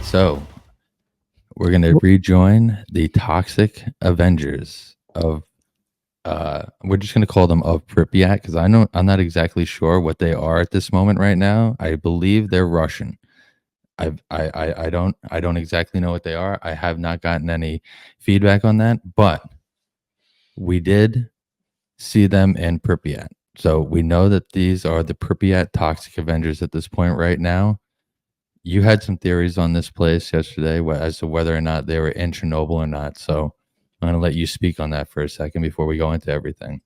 So we're going to rejoin the Toxic Avengers of we're just going to call them of Pripyat because I'm not exactly sure what they are at this moment right now. I believe they're Russian. I don't exactly know what they are. I have not gotten any feedback on that, but we did see them in Pripyat. So we know that these are the Pripyat Toxic Avengers at this point right now. You had some theories on this place yesterday as to whether or not they were in Chernobyl or not. So I'm going to let you speak on that for a second before we go into everything.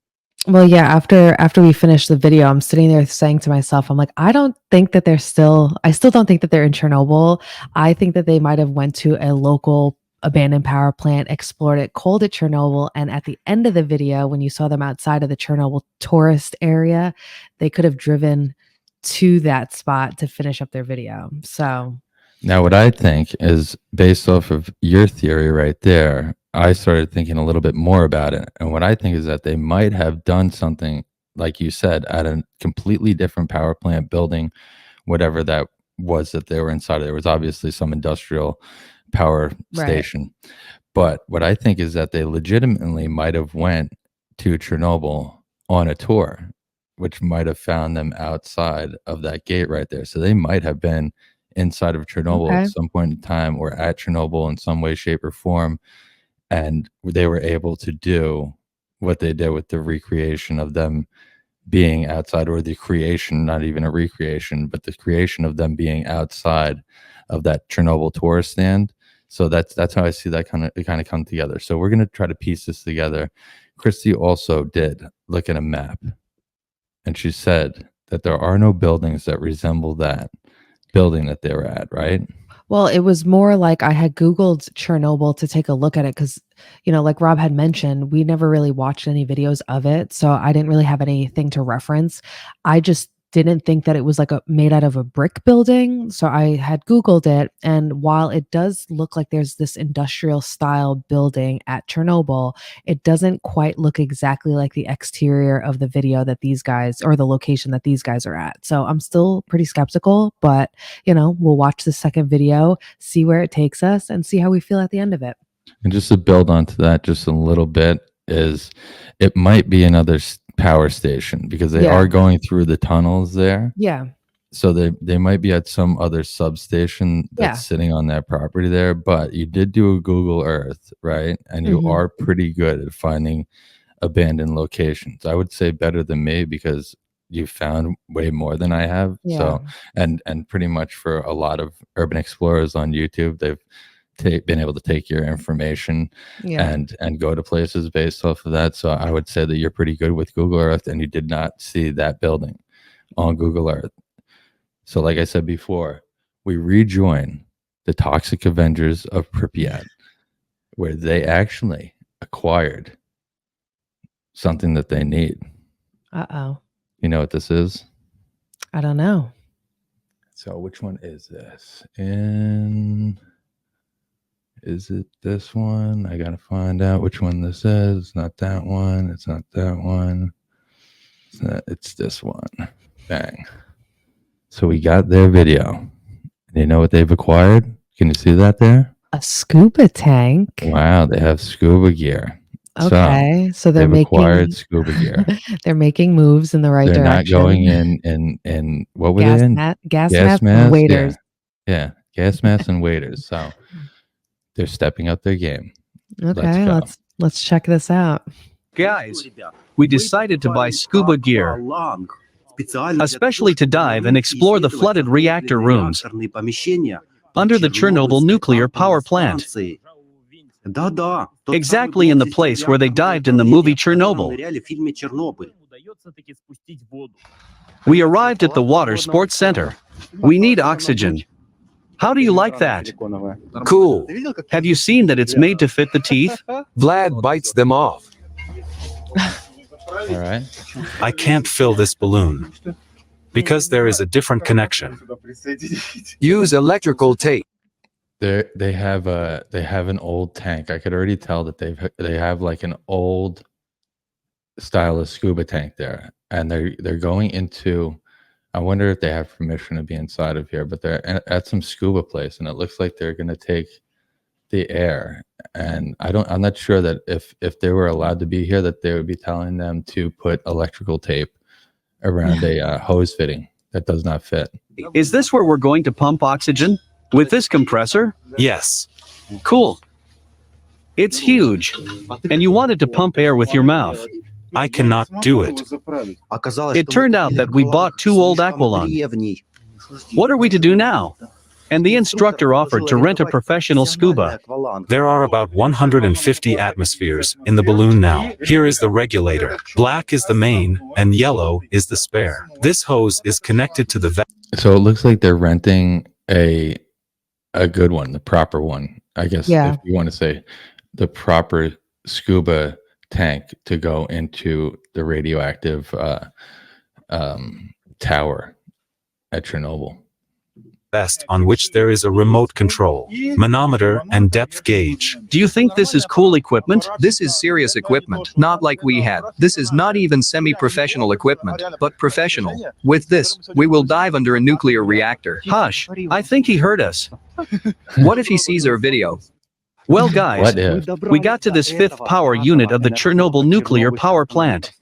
Well, yeah, after we finished the video, I'm sitting there saying to myself, I'm like, I still don't think that they're in Chernobyl. I think that they might have went to a local abandoned power plant, explored it, called it Chernobyl, and at the end of the video, when you saw them outside of the Chernobyl tourist area, they could have driven to that spot to finish up their video. So now what I think is based off of your theory right there, I started thinking a little bit more about it. And what I think is that they might have done something, like you said, at a completely different power plant building, whatever that was that they were inside of. There was obviously some industrial power station. But what I think is that they legitimately might have went to Chernobyl on a tour, which might have found them outside of that gate right there. So they might have been inside of Chernobyl at some point in time, or at Chernobyl in some way, shape, or form. And they were able to do what they did with the recreation of them being outside, or the creation, not even a recreation, but the creation of them being outside of that Chernobyl tourist stand. So that's how I see that kind of come together. So we're going to try to piece this together. Christy also did look at a map, and she said that there are no buildings that resemble that building that they were at, right? Well, it was more like I had Googled Chernobyl to take a look at it because, like Rob had mentioned, we never really watched any videos of it. So I didn't really have anything to reference. I just didn't think that it was like made out of a brick building. So I had Googled it. And while it does look like there's this industrial style building at Chernobyl, it doesn't quite look exactly like the exterior of the video that these guys, or the location that these guys are at. So I'm still pretty skeptical, but we'll watch the second video, see where it takes us, and see how we feel at the end of it. And just to build onto that just a little bit, is it might be another power station because they are going through the tunnels there. Yeah. So they might be at some other substation that's sitting on that property there. But you did do a Google Earth, right? And you are pretty good at finding abandoned locations. I would say better than me because you found way more than I have. Yeah. So and pretty much for a lot of urban explorers on YouTube, they've been able to take your information and go to places based off of that. So I would say that you're pretty good with Google Earth, and you did not see that building on Google Earth. So like I said before, we rejoin the Toxic Avengers of Pripyat, where they actually acquired something that they need. Uh-oh. You know what this is? I don't know. So which one is this? Is it this one? I gotta find out which one this is. It's not that one. It's not that one. It's this one. Bang. So we got their video. You know what they've acquired? Can you see that there? A scuba tank. Wow, they have scuba gear. Okay, so they've acquired scuba gear. They're making moves in the right direction. They're not going in what were they in? Gas mask and waders. Yeah, gas masks and waders. So they're stepping up their game. Okay, let's check this out. Guys, we decided to buy scuba gear, especially to dive and explore the flooded reactor rooms under the Chernobyl nuclear power plant. Exactly in the place where they dived in the movie Chernobyl. We arrived at the water sports center. We need oxygen. How do you like that? Cool. Have you seen that it's made to fit the teeth? Vlad bites them off. All right. I can't fill this balloon because there is a different connection. Use electrical tape. They have an old tank. I could already tell that they have like an old style of scuba tank there, and they're going into I wonder if they have permission to be inside of here, but they're at some scuba place, and it looks like they're going to take the air. And I'm not sure that if they were allowed to be here, that they would be telling them to put electrical tape around a hose fitting that does not fit. Is this where we're going to pump oxygen? With this compressor? Yes. Cool. It's huge. And you wanted to pump air with your mouth. I cannot do it. It turned out that we bought 2 old Aqualung. What are we to do now? And the instructor offered to rent a professional scuba. There are about 150 atmospheres in the balloon now. Here is the regulator. Black is the main, and yellow is the spare. This hose is connected to the So it looks like they're renting a good one, the proper one, I guess, if you want to say the proper scuba tank to go into the radioactive tower at Chernobyl. vest on which there is a remote control, manometer, and depth gauge. Do you think this is cool equipment? This is serious equipment, not like we had. This is not even semi-professional equipment, but professional. With this, we will dive under a nuclear reactor. Hush, I think he heard us. What if he sees our video? Well, guys, What if? we got to this 5th power unit of the Chernobyl nuclear power plant.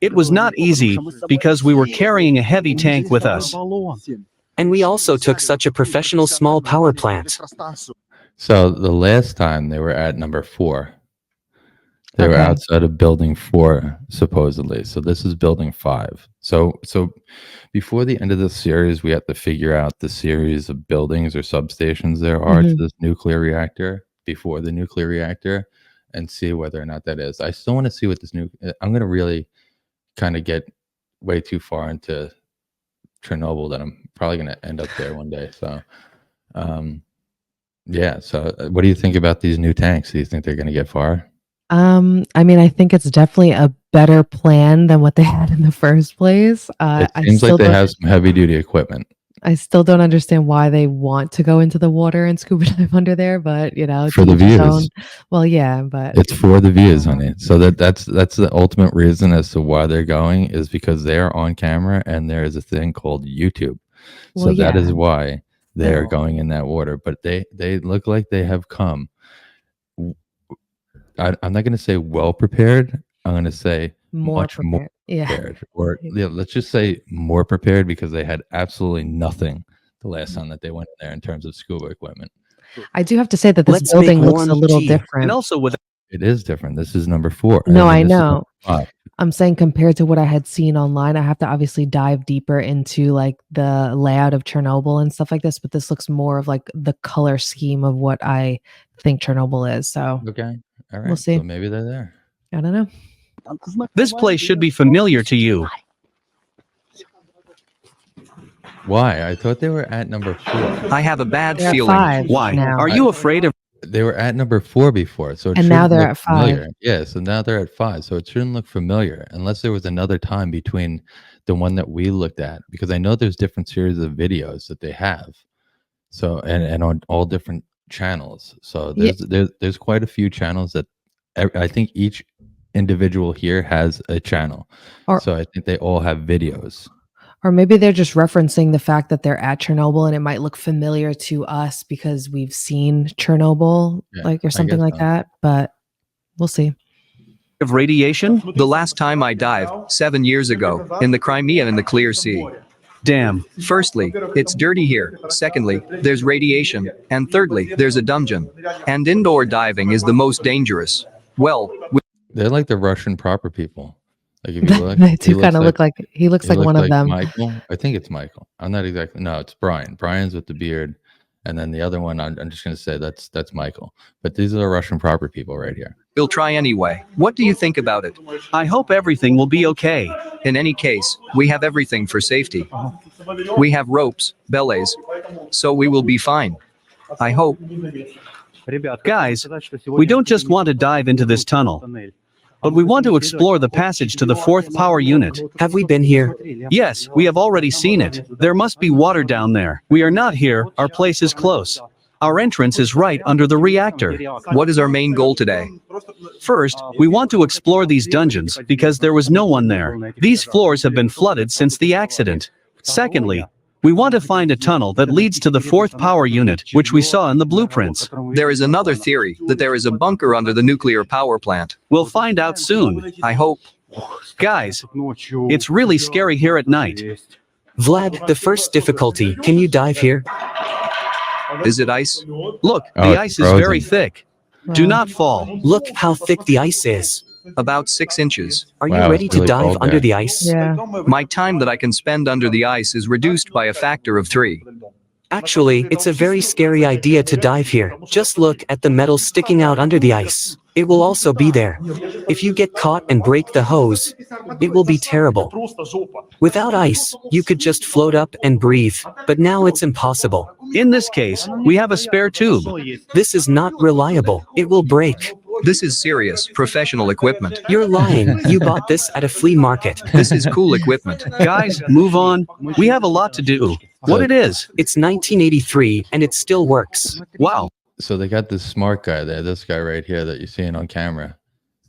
It was not easy because we were carrying a heavy tank with us. And we also took such a professional small power plant. So the last time they were at number 4. They were outside of building 4, supposedly. So this is building 5. So before the end of the series, we have to figure out the series of buildings or substations there are to this nuclear reactor before the nuclear reactor and see whether or not that is. I still want to see what this I'm going to really kind of get way too far into Chernobyl that I'm probably going to end up there one day. So, yeah. So what do you think about these new tanks? Do you think they're going to get far? I mean, I think it's definitely a better plan than what they had in the first place. It seems like they have some heavy duty equipment. I still don't understand why they want to go into the water and scuba dive under there, but you know, For the to each his views. own. Well, yeah, but It's for the views, honey. So that's the ultimate reason as to why they're going is because they are on camera and there is a thing called YouTube. So Well, that is yeah. why they're going in that water. But they look like they have come. I'm not going to say well prepared. I'm going to say more much more prepared. Yeah. prepared. Or yeah, let's just say more prepared because they had absolutely nothing the last time that they went in there in terms of scuba equipment. I do have to say that this Let's building make looks a one little tea. different. And also with It is different. This is number 4. No, I mean, this is know. number 5. I'm saying compared to what I had seen online, I have to obviously dive deeper into like the layout of Chernobyl and stuff like this, but this looks more of like the color scheme of what I think Chernobyl is. So Okay. All right. We'll see. So maybe they're there. I don't know. this place should be familiar to you. Why? I thought they were at number 4. I have a bad They're at feeling. 5 Why? now. Are you afraid of? They were at number 4 before, so it And now shouldn't they're look at 5. familiar. Yeah, so now they're at 5, so it shouldn't look familiar unless there was another time between the one that we looked at, because I know there's different series of videos that they have. So and on all different channels. So Yeah. there's quite a few channels that I think each individual here has a channel. Or- So I think they all have videos. Or maybe they're just referencing the fact that they're at Chernobyl and it might look familiar to us because we've seen Chernobyl, Yeah, like or I something guess like so. that. But we'll see. Of radiation? The last time I dived, 7 years ago, in the Crimea in the Clear Sea. Damn. Firstly, it's dirty here. Secondly, there's radiation. And thirdly, there's a dungeon. And indoor diving is the most dangerous. Well, They're like the Russian proper people. Like if you look, They he do looks kind of look like he looks he like looks one of them. Michael. I think it's Michael. I'm not exactly. No, it's Brian. Brian's with the beard, and then the other one. I'm just going to say that's Michael. But these are the Russian proper people right here. we'll try anyway. What do you think about it? I hope everything will be okay. In any case, we have everything for safety. We have ropes, belays. So we will be fine. I hope. Guys, we don't just want to dive into this tunnel, but we want to explore the passage to the 4th power unit. Have we been here? Yes, we have already seen it. There must be water down there. We are not here. Our place is close. Our entrance is right under the reactor. What is our main goal today? First, we want to explore these dungeons because there was no one there. These floors have been flooded since the accident. Secondly, we want to find a tunnel that leads to the fourth power unit, which we saw in the blueprints. There is another theory that there is a bunker under the nuclear power plant. We'll find out soon. I hope. Guys, it's really scary here at night. Vlad, the first difficulty, can you dive here? Is it ice? Look, Oh, the it's ice is very frozen. thick. Do not fall. Look how thick the ice is. About 6 inches. Are you Wow, ready it's to really dive cold under there. the ice? Yeah. My time that I can spend under the ice is reduced by a factor of 3. Actually, it's a very scary idea to dive here. Just look at the metal sticking out under the ice. It will also be there. If you get caught and break the hose, it will be terrible. Without ice, you could just float up and breathe, but now it's impossible. In this case, we have a spare tube. This is not reliable. It will break. This is serious, professional equipment. You're lying. You bought this at a flea market. This is cool equipment. Guys, move on. We have a lot to do. What it is? It's 1983 and it still works. Wow. So they got this smart guy there, this guy right here that you're seeing on camera.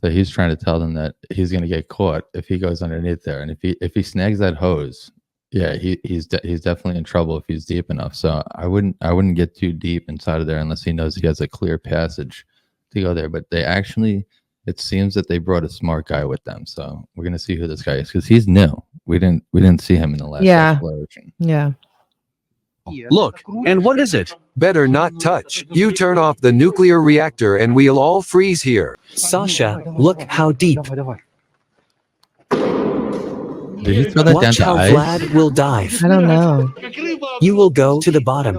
So he's trying to tell them that he's going to get caught if he goes underneath there, and if he snags that hose, yeah, he's definitely in trouble if he's deep enough. So I wouldn't get too deep inside of there unless he knows he has a clear passage to go there. But they actually, it seems that they brought a smart guy with them. So we're gonna see who this guy is because he's new. We didn't see him in the last exploration. Yeah. Look, and what is it? Better not touch. You turn off the nuclear reactor and we'll all freeze here. Sasha, look how deep. Did he throw that down Watch to how ice? Vlad will dive. I don't know. You will go to the bottom.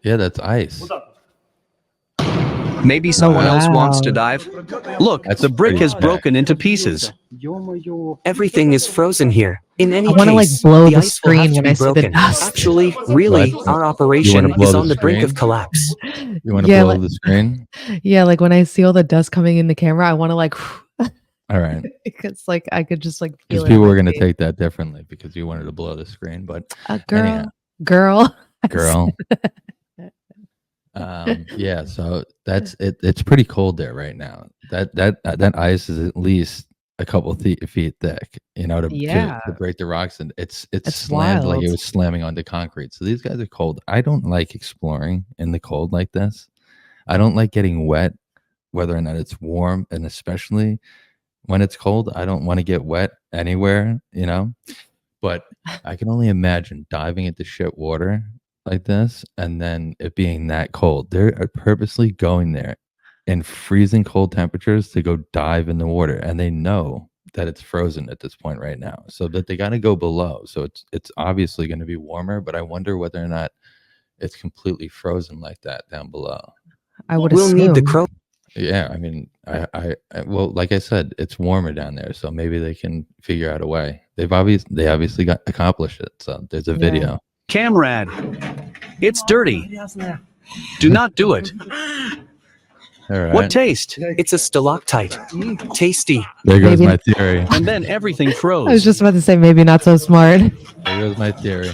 Yeah, that's ice. Maybe someone else wants to wow. dive. Look, That's the brick pretty has bad. broken into pieces. Everything is frozen here. In any I wanna, like, case, blow the the ice will have screen to when be I see the broken. dust. Actually, really, What? our You operation wanna blow is the on the brink screen? of collapse. You want to Yeah, blow like- the screen? Yeah, like when I see all the dust coming in the camera, I want to like, All right. it's like I could just like Because feel it. people on were my going to face. take that differently because you wanted to blow the screen. But Girl, anyhow. girl. girl. Yeah, so that's it. It's pretty cold there right now. That ice is at least a couple feet thick, you know, Yeah. to break the rocks, and it's That's slammed like it wild. was slamming onto concrete. So these guys are cold. I don't like exploring in the cold like this. I don't like getting wet, whether or not it's warm, and especially when it's cold. I don't want to get wet anywhere, you know. But I can only imagine diving into shit water like this and then it being that cold. They're purposely going there in freezing cold temperatures to go dive in the water, and they know that it's frozen at this point right now, so that they got to go below. So it's obviously going to be warmer, but I wonder whether or not it's completely frozen like that down below. I would We'll assume. need the crow. Yeah, I mean, I well, like I said, it's warmer down there, so maybe they can figure out a way. They obviously got accomplished it. So there's a Yeah. video. Camrad, it's dirty. Do not do it. All right, What taste? It's a stalactite. Tasty. there goes Maybe- my theory. And then everything I was froze. just about to say maybe not so smart. There goes my theory.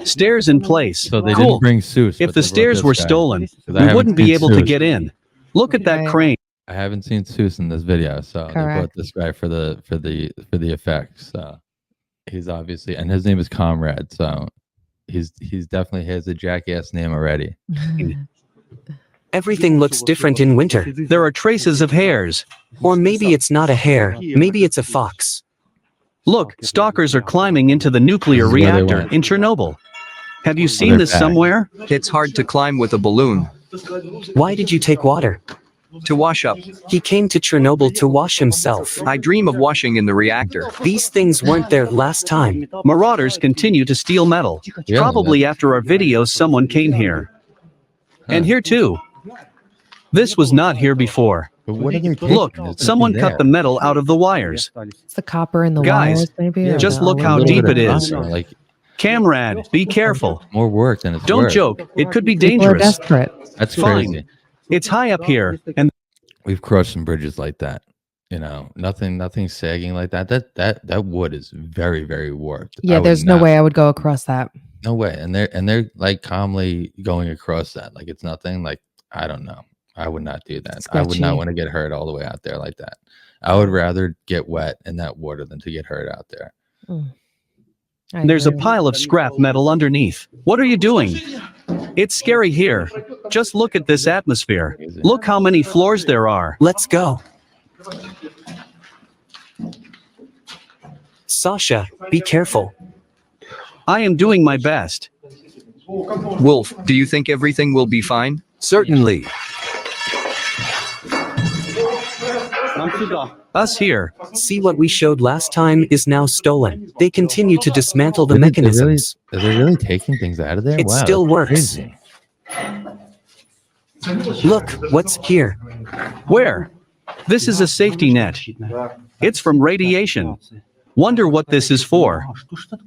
Stairs in place. So they Cool. didn't bring Seuss. If but the they brought stairs this were guy. stolen, 'Cause I we haven't wouldn't be seen able to Seuss. get in. Look at that Right. crane. I haven't seen Seuss in this video, so they brought Correct. this guy for the effects. So he's obviously, and his name is Comrade. So he's definitely has a jackass name already. Everything looks different in winter. There are traces of hairs. Or maybe it's not a hare. Maybe it's a fox. Look, stalkers are climbing into the nuclear This is where they reactor went. in Chernobyl. Have you seen they're this back. somewhere? It's hard to climb with a balloon. Why did you take water? To wash up. He came to Chernobyl to wash himself. I dream of washing in the reactor. These things weren't there last time. Marauders continue to steal metal. Yeah, Probably after our videos, someone came here. And here too. This was not here before. But what are they taking? Look, There's someone nothing cut there. the metal out of the wires. It's the copper in the Guys, wires, maybe. Yeah, or just the look how aluminum. deep it Little is. bit of like Camrad, be careful. more work than it's Don't worth. joke. It could be People are dangerous. desperate. That's Fine. crazy. It's high up here, and We've crushed some bridges like that. You know, nothing sagging like that. That wood is very, very warped. Yeah, there's no way I would go across that. No way. And they're like calmly going across that. Like it's nothing. Like, I don't know. I would not do that. I would Sketchy. not want to get hurt all the way out there like that. I would rather get wet in that water than to get hurt out there. Mm. I There's a agree. pile of scrap metal underneath. What are you doing? It's scary here. Just look at this atmosphere. Look how many floors there are. Let's go. Sasha, be careful. I am doing my best. Wolf, do you think everything will be fine? Certainly. Us here. See what we showed last time is now stolen. They continue to dismantle the Are they mechanisms. really taking things out of there? It Wow, still that's works. crazy. Look, what's here? Where? This is a safety net. It's from radiation. Wonder what this is for.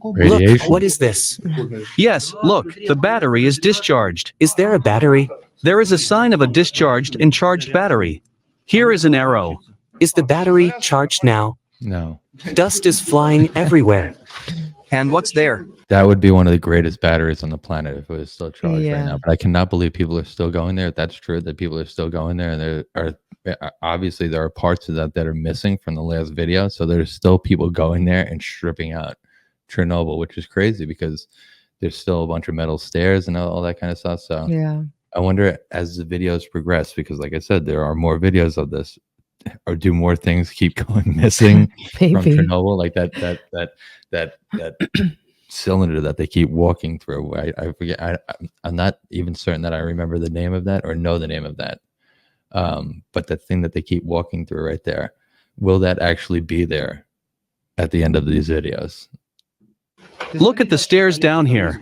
Look, Radiation. what is this? Yes, look, the battery is discharged. Is there a battery? There is a sign of a discharged and charged battery. Here is an arrow. Is the battery charged now? No. Dust is flying everywhere. And what's there? That would be one of the greatest batteries on the planet if it was still charged right Yeah. now. But I cannot believe people are still going there. That's true that people are still going there, and there are obviously there are parts of that are missing from the last video. So there's still people going there and stripping out Chernobyl, which is crazy because there's still a bunch of metal stairs and all that kind of stuff. So Yeah. I wonder as the videos progress, because like I said, there are more videos of this, or do more things keep going missing from Maybe. Chernobyl, like that cylinder that they keep walking through. I forget. I'm not even certain that I remember the name of that or know the name of that. But the thing that they keep walking through right there, will that actually be there at the end of these videos? Look at the stairs down here.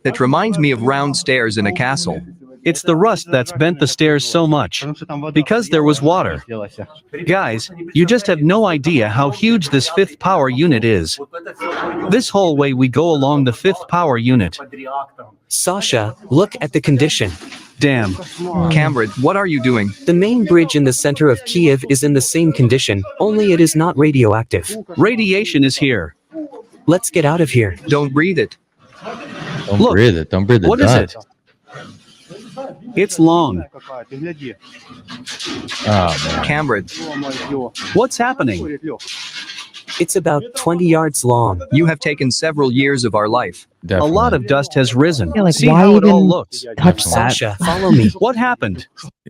It reminds me of round stairs in a castle. It's the rust that's bent the stairs so much. Because there was water. Guys, you just have no idea how huge this fifth power unit is. This whole way we go along the fifth power unit. Sasha, look at the condition. Damn. Cameron, what are you doing? The main bridge in the center of Kiev is in the same condition, only it is not radioactive. Radiation is here. Let's get out of here. Don't breathe it. Don't Look, breathe it. Don't breathe the What is dust. it? It's long. Oh man. Cameron, What's happening? It's about 20 yards long. you have taken several years of our life. Definitely. A lot of dust has risen. Yeah, like See why how it all even looks. touch that? Sasha, follow me. What happened?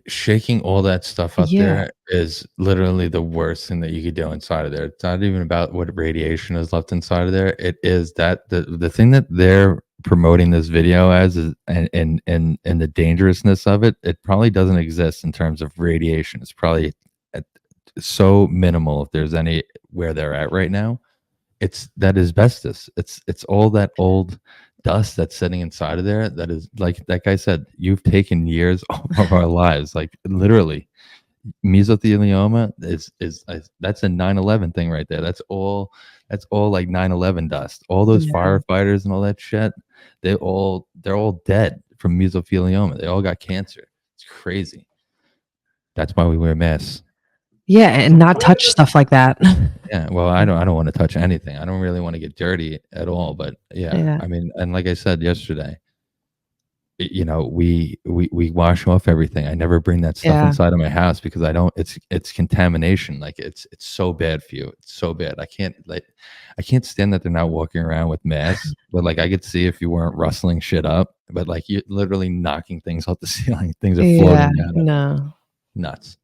Shaking all that stuff up Yeah. there is literally the worst thing that you could do inside of there. It's not even about what radiation is left inside of there. It is that the thing that they're promoting this video as is and the dangerousness of it, it probably doesn't exist in terms of radiation. It's probably so minimal if there's any where they're at right now. It's that asbestos. It's all that old dust that's sitting inside of there. That is, like that guy said, you've taken years of our lives, like literally. Mesothelioma is that's a 9/11 thing right there. That's all like 9/11 dust. All those Yeah. firefighters and all that shit, they're all dead from mesothelioma. They all got cancer. It's crazy. That's why we wear masks. Yeah, and not touch stuff like that. Yeah, well, I don't want to touch anything. I don't really want to get dirty at all. But Yeah. I mean, and like I said yesterday, you know, we wash off everything. I never bring that stuff Yeah. inside of my house because I don't. It's contamination. Like it's so bad for you. It's so bad. I can't stand that they're not walking around with masks. But like I could see if you weren't rustling shit up. But like you're literally knocking things off the ceiling. Things are floating Yeah, down. no. Nuts.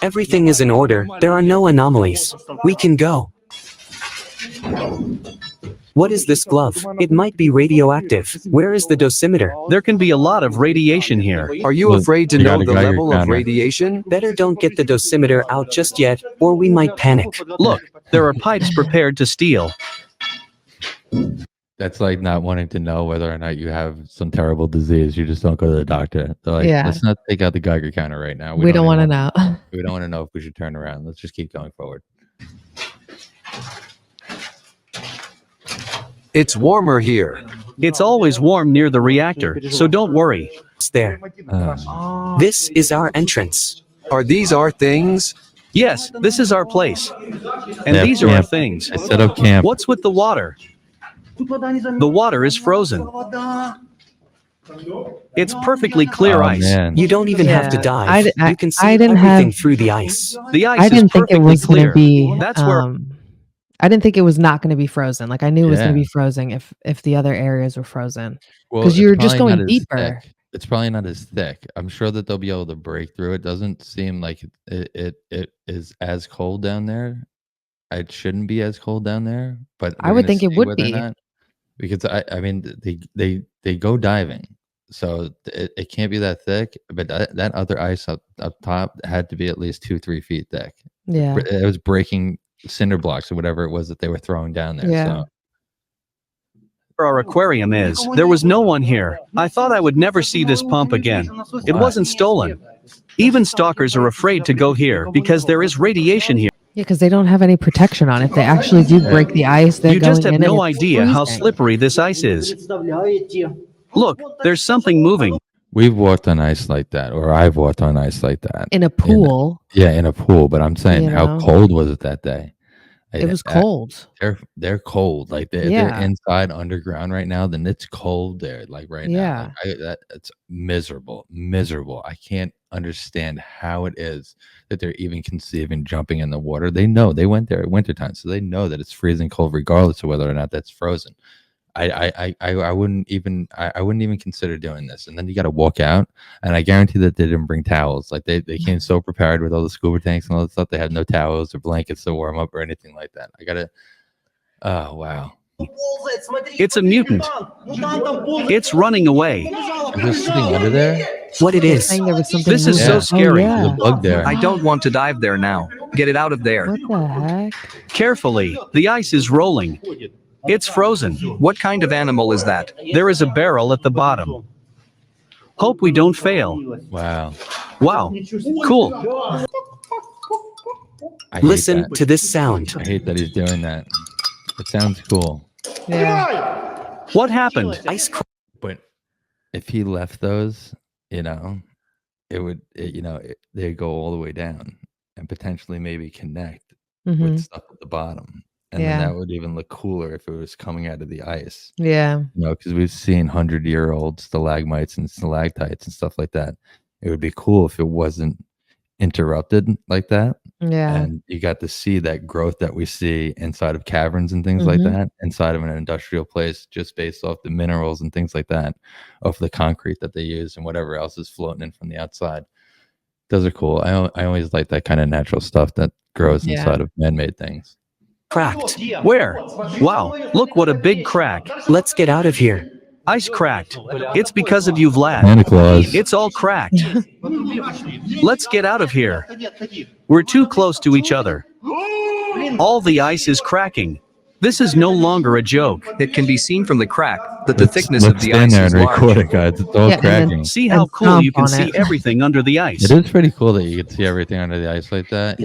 Everything is in order. There are no anomalies. We can go. What is this glove? It might be radioactive. Where is the dosimeter? There can be a lot of radiation here. Are you Look, afraid to you know gotta the guide your level of counter. radiation? Better don't get the dosimeter out just yet, or we might panic. Look, there are pipes prepared to steal. That's like not wanting to know whether or not you have some terrible disease. You just don't go to the doctor. They're like, Yeah. let's not take out the Geiger counter right now. We don't want to even know. We don't want to know if we should turn around. Let's just keep going forward. It's warmer here. It's always warm near the reactor, so don't worry. It's there. This is our entrance. Are these our things? Yes, this is our place. And They have these are our camp. things. I set up camp. What's with the water? The water is frozen. It's perfectly clear Oh, ice. man. You don't even have to Yeah. dive. You can see I didn't everything have- through the ice. The ice I is didn't think it perfectly was going clear. to be That's where I didn't think it was not gonna be frozen. Like, I knew it was gonna Yeah. be frozen if the other areas were frozen, Well, because 'cause it's you're just probably not going as deeper. thick. It's probably not as thick. I'm sure that they'll be able to break through it. Doesn't seem like it is as cold down there. It shouldn't be as cold down there, but I we're would gonna think it see would whether or be. not because I mean, they go diving, so it can't be that thick, but that other ice up top had to be at least 2, 3 feet thick. Yeah. It was breaking cinder blocks or whatever it was that they were throwing down there, Yeah. so Where our aquarium is, there was no one here. I thought I would never see this pump again. It Why? wasn't stolen. Even stalkers are afraid to go here because there is radiation here. Yeah, because they don't have any protection on it. If they actually do break the ice, they're You just going have in and no it's idea how freezing. slippery this ice is. Look, there's something moving. We've walked on ice like that, or I've walked on ice like that. In a pool, Yeah, in a pool, but I'm saying you how know? cold was it that day? It was I cold. they're cold, like, they're Yeah. inside underground right now, then it's cold there, like, right now, like, Yeah. it's miserable, miserable. I can't understand how it is that they're even conceiving jumping in the water. They know, they went there at wintertime, so they know that it's freezing cold regardless of whether or not that's frozen. I wouldn't even I wouldn't even consider doing this. And then you got to walk out, and I guarantee that they didn't bring towels. Like they came so prepared with all the scuba tanks and all that stuff. They had no towels or blankets to warm up or anything like that. I gotta. Oh wow! It's a mutant. It's running away. Is there something under there? What it They're is. saying there was something This is moving. so Yeah. scary. Oh, There's a yeah. bug there. I don't want to dive there now. Get it out of there. What the heck? Carefully, the ice is rolling. It's frozen. What kind of animal is that? There is a barrel at the bottom. Hope we don't fail. Wow! Wow. Cool. I hate Listen that. to this sound. I hate that he's doing that. It sounds cool, Yeah. What happened? Ice cr- but if he left those, you know, they'd go all the way down and potentially maybe connect with Mhm. stuff at the bottom. And then Yeah. that would even look cooler if it was coming out of the ice, Yeah. because we've seen 100-year-old stalagmites and stalactites and stuff like that. It would be cool if it wasn't interrupted like that. Yeah. And you got to see that growth that we see inside of caverns and things like Mhm. that, inside of an industrial place, just based off the minerals and things like that, off the concrete that they use and whatever else is floating in from the outside. Those are cool. I always like that kind of natural stuff that grows Yeah. inside of man-made things. cracked. Where? Wow. Look what a big crack. Let's get out of here. Ice cracked. It's because of you, Vlad. Santa Claus. It's all cracked. Let's get out of here. We're too close to each other. All the ice is cracking. This is no longer a joke. It can be seen from the crack that the thickness Let's of the stand ice there is and record large. it, guys. It's all Yeah, and then- cracking. See how And cool you stomp can on see it. everything under the ice. It is pretty cool that you can see everything under the ice like that.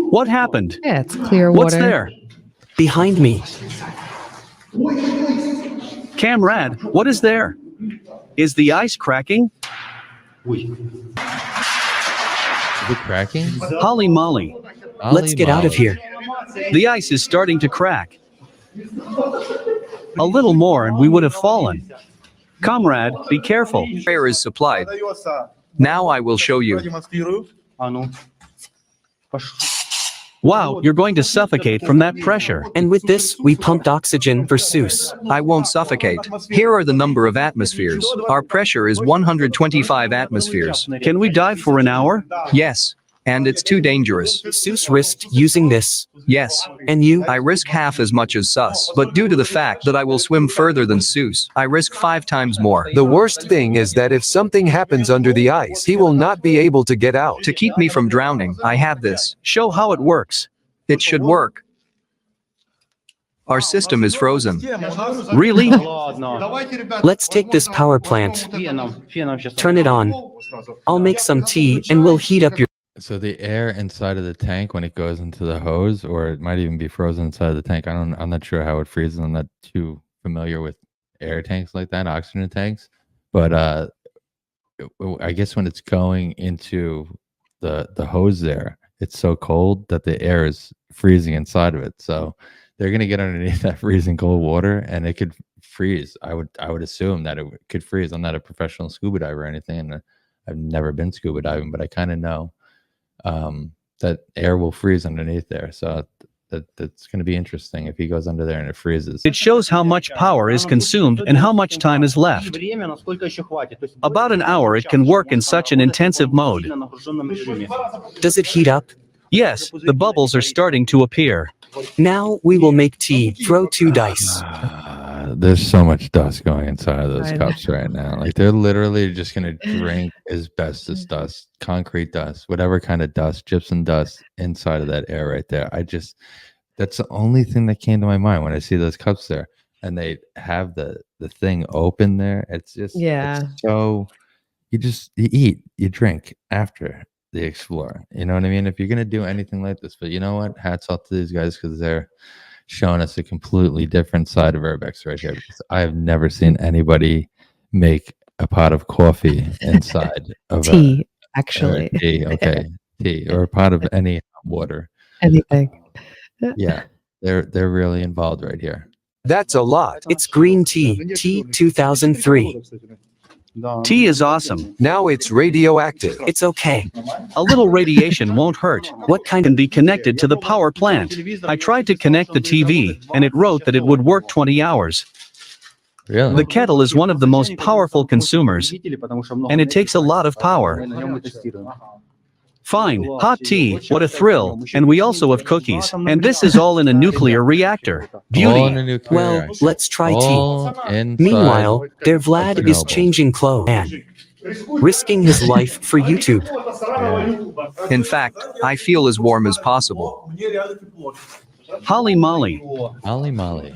What happened? Yeah, it's clear What's water. there? Behind me. Camrad, what is there? Is the ice cracking? Is it cracking? Holly molly. Let's get out of here. The ice is starting to crack. A little more and we would have fallen. Comrade, be careful. Air is supplied. Now I will show you. Wow, you're going to suffocate from that pressure. And with this, we pumped oxygen for Seuss. I won't suffocate. Here are the number of atmospheres. Our pressure is 125 atmospheres. Can we dive for an hour? Yes. And it's too dangerous. Seuss risked using this. Yes. And you? I risk half as much as Sus, but due to the fact that I will swim further than Seuss, I risk 5 times more. The worst thing is that if something happens under the ice, he will not be able to get out. To keep me from drowning, I have this. Show how it works. It should work. Our system is frozen. Really? Let's take this power plant. Turn it on. I'll make some tea and we'll heat up your... So the air inside of the tank when it goes into the hose, or it might even be frozen inside of the tank. I'm not sure how it freezes. I'm not too familiar with air tanks like that, oxygen tanks. But I guess when it's going into the hose there, it's so cold that the air is freezing inside of it. So they're gonna get underneath that freezing cold water, and it could freeze. I would assume that it could freeze. I'm not a professional scuba diver or anything, and I've never been scuba diving, but I kind of know that air will freeze underneath there. So that's going to be interesting if he goes under there and it freezes. It shows how much power is consumed and how much time is left. About an hour it can work in such an intensive mode. Does it heat up? Yes, the bubbles are starting to appear. Now we will make tea. Throw 2 dice. There's so much dust going inside of those I know. cups right now. Like they're literally just gonna drink asbestos dust, concrete dust, whatever kind of dust, gypsum dust inside of that air right there. That's the only thing that came to my mind when I see those cups there, and they have the thing open there. It's just Yeah. It's so you eat, you drink after the explore. You know what I mean? If you're gonna do anything like this, but you know what? Hats off to these guys because they're showing us a completely different side of Urbex right here. Because I have never seen anybody make a pot of coffee inside of Tea, actually. tea. Okay, tea or a pot of any water. Anything. Yeah, they're really involved right here. That's a lot. It's green tea. Tea 2003. Tea is awesome. Now it's radioactive. It's okay. A little radiation won't hurt. What kind Can be connected to the power plant. I tried to connect the TV, and it wrote that it would work 20 hours. Really? The kettle is one of the most powerful consumers, and it takes a lot of power. Fine, hot tea, what a thrill. And we also have cookies. And this is all in a nuclear reactor. All in Beauty. a nuclear Well, reactor. let's try tea. All inside Meanwhile, their Vlad is Chernobyl. changing clothes and risking his life for YouTube. In fact, I feel as warm as possible. Holly Molly. Molly Molly.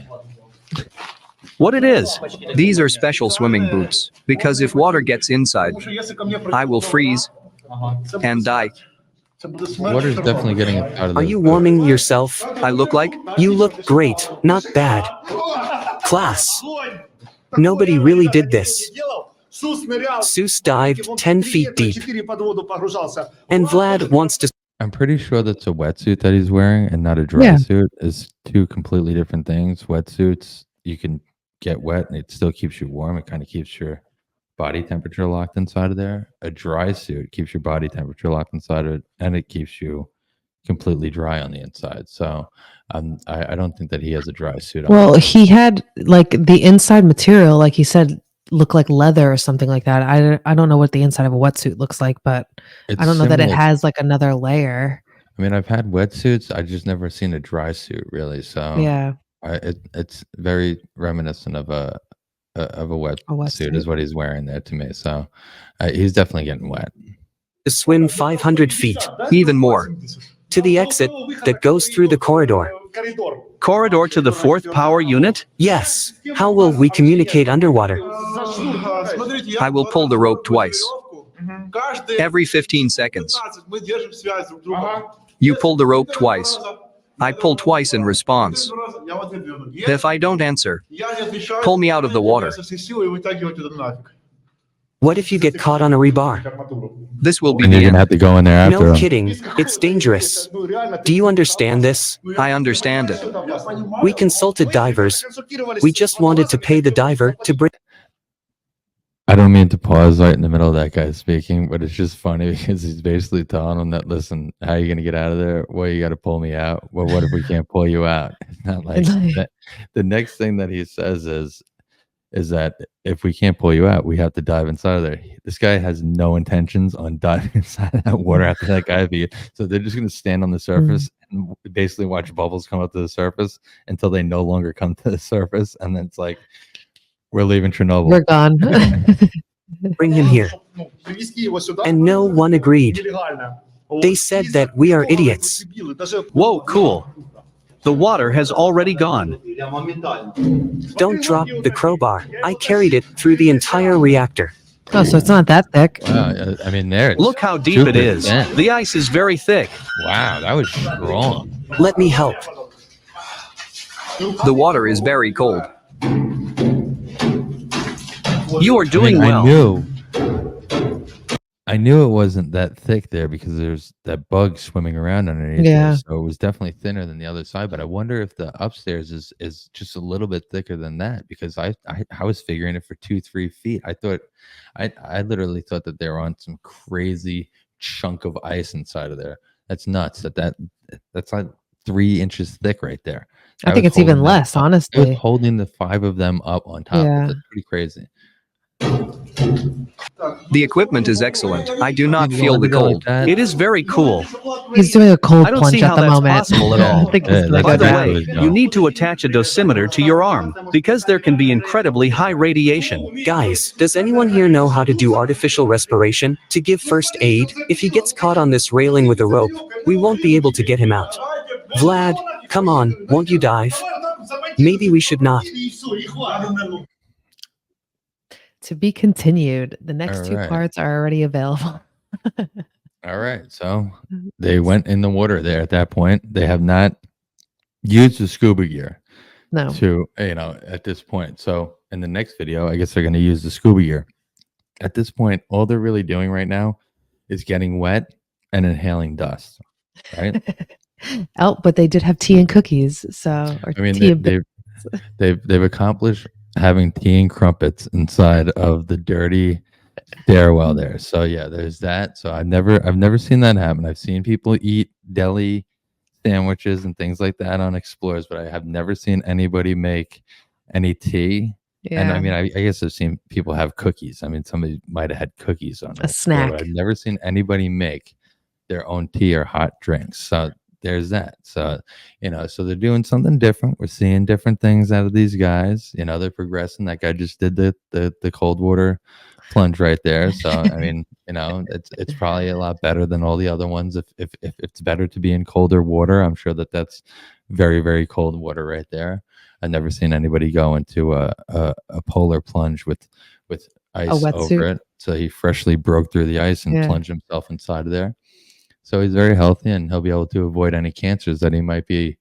What it is? These are special swimming boots, because if water gets inside, I will freeze and die. Water's definitely getting inside of Are those you boots. warming yourself? I look like You look great, not bad. Class. Nobody really did this. Seuss dived 10 feet deep. And Vlad wants to. I'm pretty sure that's a wetsuit that he's wearing and not a dry Yeah. suit. Is two completely different things. Wetsuits, you can get wet and it still keeps you warm. It kind of keeps your body temperature locked inside of there. A dry suit keeps your body temperature locked inside of it, and it keeps you completely dry on the inside. So I don't think that he has a dry suit on. Well, he had like the inside material, like he said, look like leather or something like that. I don't know what the inside of a wetsuit looks like, but It's I don't know that it similar- has like another layer. I mean, I've had wetsuits. I just never seen a dry suit really. So Yeah. it's very reminiscent of a wetsuit is what he's wearing there to me. So he's definitely getting wet. swim 500 feet even more. to the exit that goes through the corridor. Corridor to the 4th power unit? Yes. How will we communicate underwater? I will pull the rope twice. Every 15 seconds. You pull the rope twice. I pull twice in response. If I don't answer, pull me out of the water. What if you get caught on a rebar? This will be And the you're gonna end. have to go in there after No him. kidding. It's dangerous. Do you understand this? I understand it. We consulted divers. We just wanted to pay the diver to bring. I don't mean to pause right in the middle of that guy speaking, but it's just funny because he's basically telling him that, listen, how are you going to get out of there? Well, you got to pull me out. Well, what if we can't pull you out? It's not like that. The next thing that he says is that if we can't pull you out, we have to dive inside of there. This guy has no intentions on diving inside of that water after that guy. So they're just going to stand on the surface and basically watch bubbles come up to the surface until they no longer come to the surface. And then it's like, we're leaving Chernobyl. We're gone. Bring him here. And no one agreed. They said that we are idiots. Whoa, cool. The water has already gone. Don't drop the crowbar. I carried it through the entire reactor. Oh, so it's not that thick. Wow, I mean, there. it's Look how deep it super is. thin. The ice is very thick. Wow, that was strong. Let me help. The water is very cold. You are doing well. I knew it wasn't that thick there because there's that bug swimming around underneath Yeah. there, so it was definitely thinner than the other side. But I wonder if the upstairs is just a little bit thicker than that because I was figuring it for 2-3 feet. I literally thought that they were on some crazy chunk of ice inside of there. That's nuts. That's like 3 inches thick right there. I That think was it's even holding them less, up. It was honestly. holding the 5 of them up on top. Yeah. That's pretty crazy. The equipment is excellent. I do not You feel look the at it like cold. that. It is very cool. He's doing a cold I don't plunge see at how the that's moment. possible at I all. think he's Yeah, gonna that's By go the down. exactly way, what he's you doing. need to attach a dosimeter to your arm because there can be incredibly high radiation. Guys, does anyone here know how to do artificial respiration? To give first aid? If he gets caught on this railing with a rope, we won't be able to get him out. Vlad, come on, won't you dive? Maybe we should not. To be continued. The next All 2 right. parts are already available. All right. So they went in the water there at that point. They have not used the scuba gear No. to, at this point. So in the next video, I guess they're going to use the scuba gear. At this point, all they're really doing right now is getting wet and inhaling dust, right? Oh, but they did have tea and cookies. So, or I mean, tea and they've accomplished having tea and crumpets inside of the dirty stairwell there. So yeah, there's that. So I've never seen that happen. I've seen people eat deli sandwiches and things like that on Explorers, but I have never seen anybody make any tea. And I Yeah. mean, I guess I've seen people have cookies. I mean, somebody might have had cookies on A Explore, snack. but I've never seen anybody make their own tea or hot drinks. So there's that. So, so they're doing something different. We're seeing different things out of these guys. They're progressing. That guy just did the cold water plunge right there. So I mean, it's probably a lot better than all the other ones. If it's better to be in colder water, I'm sure that's very, very cold water right there. I've never seen anybody go into a polar plunge with ice over wetsuit. it. So he freshly broke through the ice and Yeah. plunged himself inside of there. So he's very healthy, and he'll be able to avoid any cancers that he might be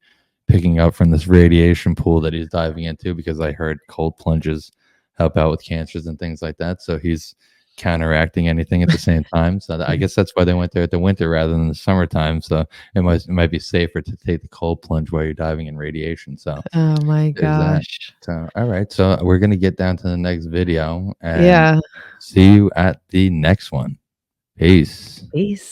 picking up from this radiation pool that he's diving into, because I heard cold plunges help out with cancers and things like that. So he's counteracting anything at the same time. So I guess that's why they went there at the winter rather than the summertime. So it might be safer to take the cold plunge while you're diving in radiation. So Oh my there's that. gosh. So all right. So we're gonna get down to the next video and Yeah. see you at the next one. Peace. Peace.